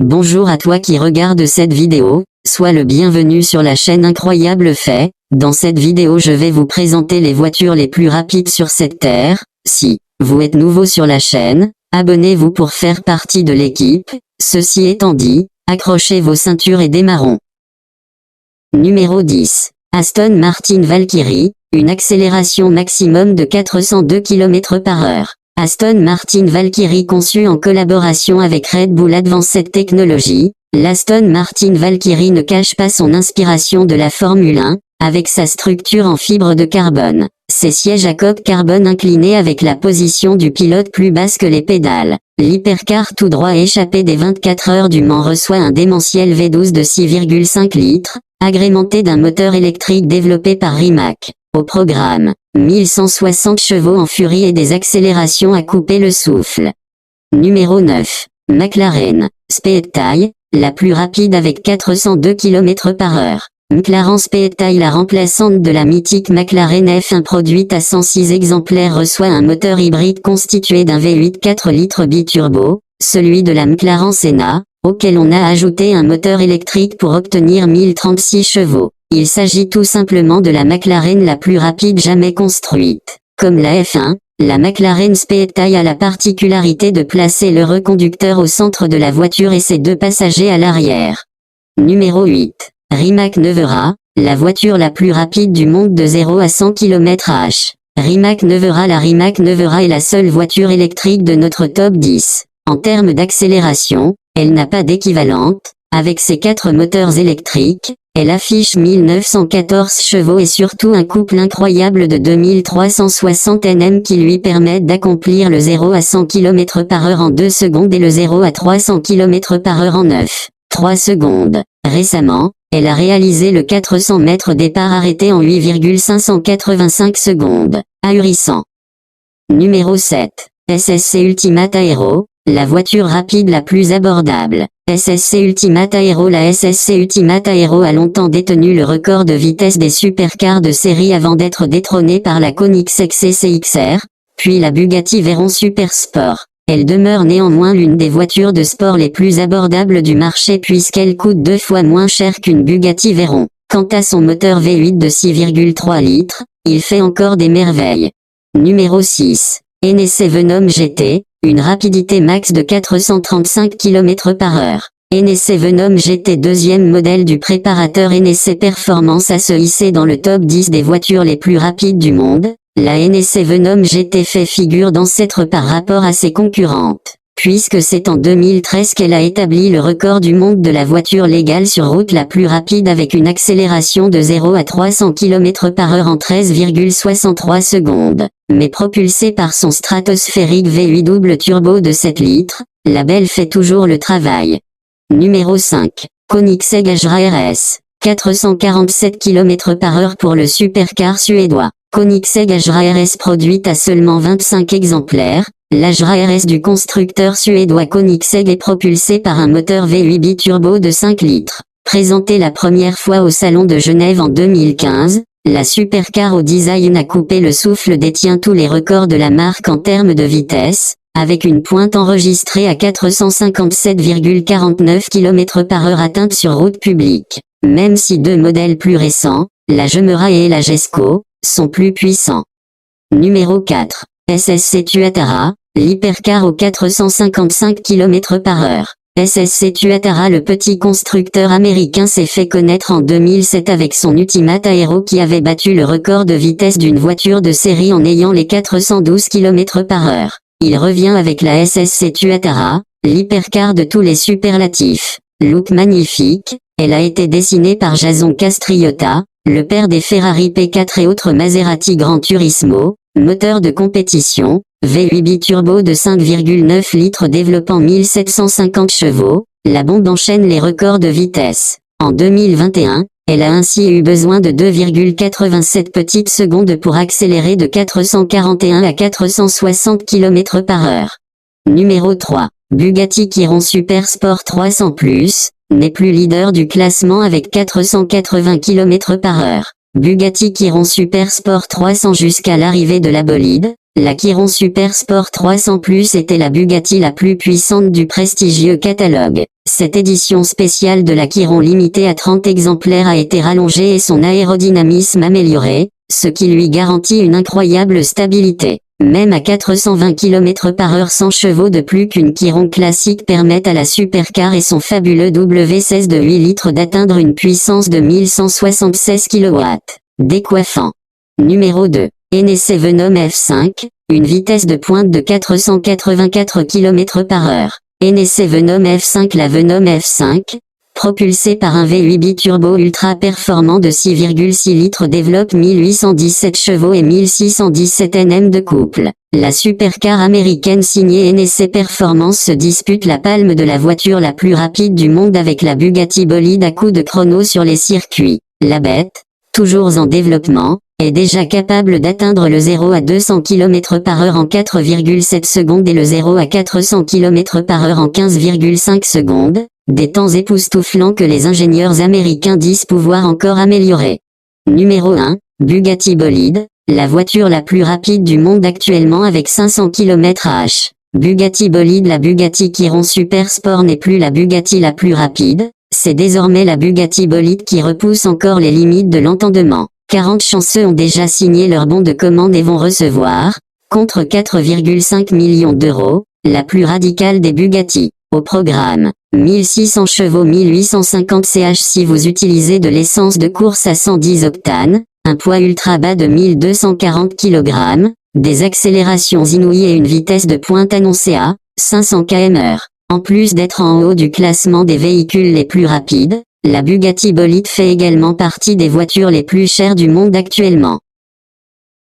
Bonjour à toi qui regarde cette vidéo, sois le bienvenu sur la chaîne Incroyable Fait. Dans cette vidéo je vais vous présenter les voitures les plus rapides sur cette terre. Si vous êtes nouveau sur la chaîne, abonnez-vous pour faire partie de l'équipe. Ceci étant dit, accrochez vos ceintures et démarrons. Numéro 10. Aston Martin Valkyrie, une accélération maximum de 402 km/h. Aston Martin Valkyrie conçue en collaboration avec Red Bull Advanced Technology, l'Aston Martin Valkyrie ne cache pas son inspiration de la Formule 1, avec sa structure en fibre de carbone, ses sièges à coque carbone inclinés avec la position du pilote plus basse que les pédales. L'hypercar tout droit échappé des 24 heures du Mans reçoit un démentiel V12 de 6,5 litres, agrémenté d'un moteur électrique développé par Rimac. Au programme, 1160 chevaux en furie et des accélérations à couper le souffle. Numéro 9. McLaren Speedtail, la plus rapide avec 402 km/h. McLaren Speedtail, la remplaçante de la mythique McLaren F1 produite à 106 exemplaires, reçoit un moteur hybride constitué d'un V8 4 litres biturbo, celui de la McLaren Senna, auquel on a ajouté un moteur électrique pour obtenir 1036 chevaux. Il s'agit tout simplement de la McLaren la plus rapide jamais construite. Comme la F1, la McLaren Speedtail a la particularité de placer l'heureux conducteur au centre de la voiture et ses deux passagers à l'arrière. Numéro 8. Rimac Nevera, la voiture la plus rapide du monde de 0 à 100 km/h. Rimac Nevera. La Rimac Nevera est la seule voiture électrique de notre top 10. En termes d'accélération, elle n'a pas d'équivalente. Avec ses 4 moteurs électriques, elle affiche 1914 chevaux et surtout un couple incroyable de 2360 Nm qui lui permettent d'accomplir le 0 à 100 km/h en 2 secondes et le 0 à 300 km/h en 9,3 secondes. Récemment, elle a réalisé le 400 mètres départ arrêté en 8,585 secondes. Ahurissant. Numéro 7. SSC Ultimate Aero, la voiture rapide la plus abordable. SSC Ultimate Aero. La SSC Ultimate Aero a longtemps détenu le record de vitesse des supercars de série avant d'être détrônée par la Koenigsegg CCXR, puis la Bugatti Veyron Supersport. Elle demeure néanmoins l'une des voitures de sport les plus abordables du marché puisqu'elle coûte 2 fois moins cher qu'une Bugatti Veyron. Quant à son moteur V8 de 6,3 litres, il fait encore des merveilles. Numéro 6. NSC Venom GT, une rapidité max de 435 km/h. NSC Venom GT, deuxième modèle du préparateur NSC Performance, à se hisser dans le top 10 des voitures les plus rapides du monde. La NSC Venom GT fait figure d'ancêtre par rapport à ses concurrentes, puisque c'est en 2013 qu'elle a établi le record du monde de la voiture légale sur route la plus rapide avec une accélération de 0 à 300 km/h en 13,63 secondes. Mais propulsée par son stratosphérique V8 double turbo de 7 litres, la belle fait toujours le travail. Numéro 5. Koenigsegg Agera RS, 447 km/h pour le supercar suédois. Koenigsegg Agera RS, produite à seulement 25 exemplaires, l'Agera RS du constructeur suédois Koenigsegg est propulsé par un moteur V8 biturbo de 5 litres. Présentée la première fois au Salon de Genève en 2015, la supercar au design à couper le souffle détient tous les records de la marque en termes de vitesse, avec une pointe enregistrée à 457,49 km/h atteinte sur route publique. Même si 2 modèles plus récents, la Gemera et la Gesco, sont plus puissants. Numéro 4. SSC Tuatara, l'hypercar aux 455 km/h. SSC Tuatara. Le petit constructeur américain s'est fait connaître en 2007 avec son Ultimate Aero qui avait battu le record de vitesse d'une voiture de série en ayant les 412 km/h. Il revient avec la SSC Tuatara, l'hypercar de tous les superlatifs. Look magnifique, elle a été dessinée par Jason Castriota, le père des Ferrari P4 et autres Maserati Gran Turismo. Moteur de compétition, V8 biturbo de 5,9 litres développant 1750 chevaux, la bombe enchaîne les records de vitesse. En 2021, elle a ainsi eu besoin de 2,87 petites secondes pour accélérer de 441 à 460 km/h. Numéro 3. Bugatti Chiron Supersport 300+, n'est plus leader du classement avec 480 km/h. Bugatti Chiron Supersport 300. Jusqu'à l'arrivée de la bolide, La Chiron Super Sport 300 Plus était la Bugatti la plus puissante du prestigieux catalogue. Cette édition spéciale de la Chiron limitée à 30 exemplaires a été rallongée et son aérodynamisme amélioré, ce qui lui garantit une incroyable stabilité. Même à 420 km/h 100 chevaux de plus qu'une Chiron classique permettent à la supercar et son fabuleux W16 de 8 litres d'atteindre une puissance de 1176 kW. Décoiffant. Numéro 2. NSC Venom F5, une vitesse de pointe de 484 km/h. NSC Venom F5. La Venom F5, propulsée par un V8 biturbo ultra performant de 6,6 litres, développe 1817 chevaux et 1617 Nm de couple. La supercar américaine signée NSC Performance se dispute la palme de la voiture la plus rapide du monde avec la Bugatti bolide à coups de chrono sur les circuits. La bête, toujours en développement, est déjà capable d'atteindre le 0 à 200 km/h en 4,7 secondes et le 0 à 400 km/h en 15,5 secondes, des temps époustouflants que les ingénieurs américains disent pouvoir encore améliorer. Numéro 1, Bugatti bolide, la voiture la plus rapide du monde actuellement avec 500 km/h. Bugatti bolide. La Bugatti Chiron Super Sport n'est plus la Bugatti la plus rapide, c'est désormais la Bugatti bolide qui repousse encore les limites de l'entendement. 40 chanceux ont déjà signé leur bon de commande et vont recevoir, contre 4,5 millions d'euros, la plus radicale des Bugatti. Au programme, 1600 chevaux 1850 ch si vous utilisez de l'essence de course à 110 octanes, un poids ultra bas de 1240 kg, des accélérations inouïes et une vitesse de pointe annoncée à 500 km/h. En plus d'être en haut du classement des véhicules les plus rapides, la Bugatti bolide fait également partie des voitures les plus chères du monde actuellement.